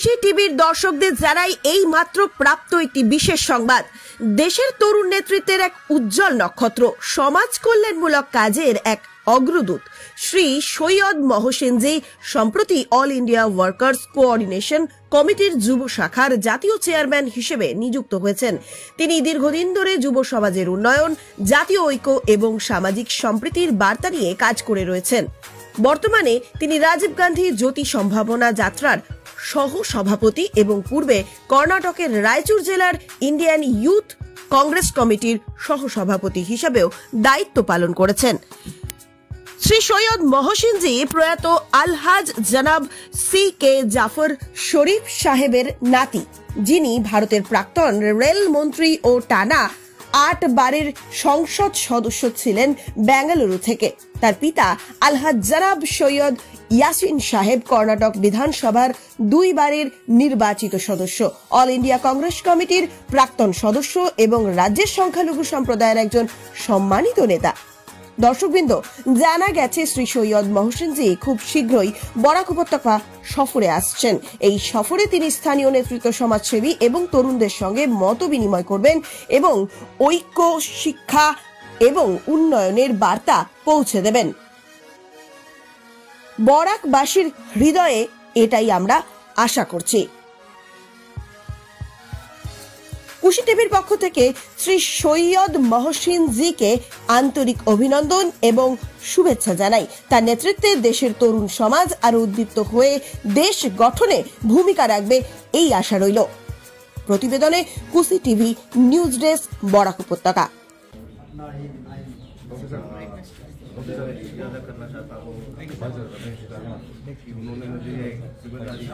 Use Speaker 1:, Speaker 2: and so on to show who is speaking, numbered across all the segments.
Speaker 1: খুশি টিভির দর্শকদের জানাই এই মাত্র প্রাপ্ত একটি বিশেষ সংবাদ। দেশের তরুণ নেতৃত্বের এক উজ্জ্বল নক্ষত্র, সমাজ কল্যাণমূলক কাজের এক অগ্রদূত শ্রী সৈয়দ মহসিনজি সম্প্রতি অল ইন্ডিয়া ওয়ার্কার্স কোঅর্ডিনেশন কমিটির যুব শাখার জাতীয় চেয়ারম্যান হিসেবে নিযুক্ত হয়েছেন। তিনি দীর্ঘদিন ধরে যুব সমাজের উন্নয়ন, জাতীয় ঐক্য এবং সামাজিক সম্প্রীতির বার্তা নিয়ে কাজ করে রয়েছেন। বর্তমানে তিনি রাজীব গান্ধী জ্যোতি সম্ভাবনা যাত্রার সহ সভাপতি এবং পূর্বে কর্ণাটকের রায়চুর জেলার ইন্ডিয়ান ইউথ কংগ্রেস কমিটির সহ সভাপতি হিসেবেও দায়িত্ব পালন করেছেন। শ্রী সৈয়দ মহসিনজি প্রয়াত আলহাজ জনাব সি কে জাফর শরীফ সাহেবের নাতি, যিনি ভারতের প্রাক্তন রেল মন্ত্রী ও টানা 8 বারের সংসদ সদস্য ছিলেন বেঙ্গালুরু থেকে। তার পিতা আলহাজ জনাব সৈয়দ ইয়াসিন সাহেব কর্ণাটক বিধানসভার 2 বারের নির্বাচিত সদস্য, অল ইন্ডিয়া কংগ্রেস কমিটির প্রাক্তন সদস্য এবং রাজ্যের সংখ্যালঘু সম্প্রদায়ের একজন সম্মানিত নেতা। দর্শকবৃন্দ, জানা গেছে শ্রী সৈয়দ মহসিনজি খুব শীঘ্রই বরাক উপত্যকা সফরে আসছেন। এই সফরে তিনি স্থানীয় নেতৃত্ব, সমাজসেবী এবং তরুণদের সঙ্গে মত বিনিময় করবেন এবং ঐক্য, শিক্ষা এবং উন্নয়নের বার্তা পৌঁছে দেবেন। বরাকবাসীর হৃদয়ে এটাই আমরা আশা করছি। খুশি টিভির পক্ষ থেকে শ্রী সৈয়দ মহসিনজিকে আন্তরিক অভিনন্দন এবং শুভেচ্ছা জানাই। তার নেতৃত্বে দেশের তরুণ সমাজ আরো উদ্দীপ্ত হয়ে দেশ গঠনে ভূমিকা রাখবে, এই আশা রইল। প্রতিবেদনে খুশি টিভি নিউজ ডেস্ক, বরাক উপত্যকা।
Speaker 2: करना चाहता हूँ उन्होंने मुझे जिम्मेदारी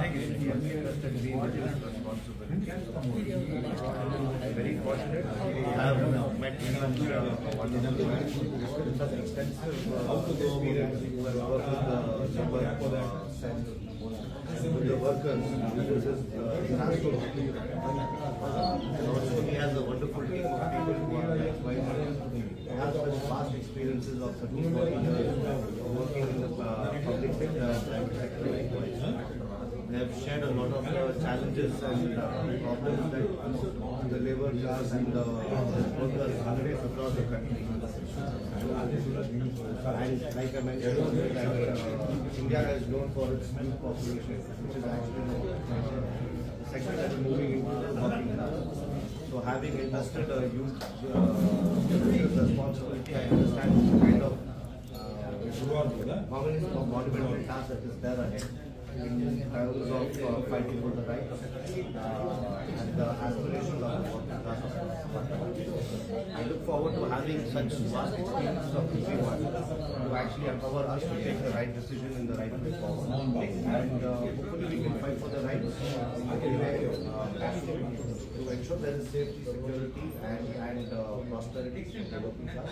Speaker 2: very fortunate have met wonderful extensive experience with the workers. Also he has a wonderful team of people who are likewise have such vast experiences of 30-40 years working in the public sector and private sector likewise. They have shared a lot of challenges and problems that the labour class and the workers face across the country. And like I mentioned earlier, that India is known for its youth population, which is actually the sector that is moving into the working class. So having invested a youth responsibility, I understand the kind of monumental task that is there ahead in terms of fighting for the rights and the aspirations of the working class. I look forward to having such vast experiences of everyone to actually empower us to take the right decision in the right way forward. And hopefully we can fight for the rights to ensure there is safety, security and prosperity in the working class.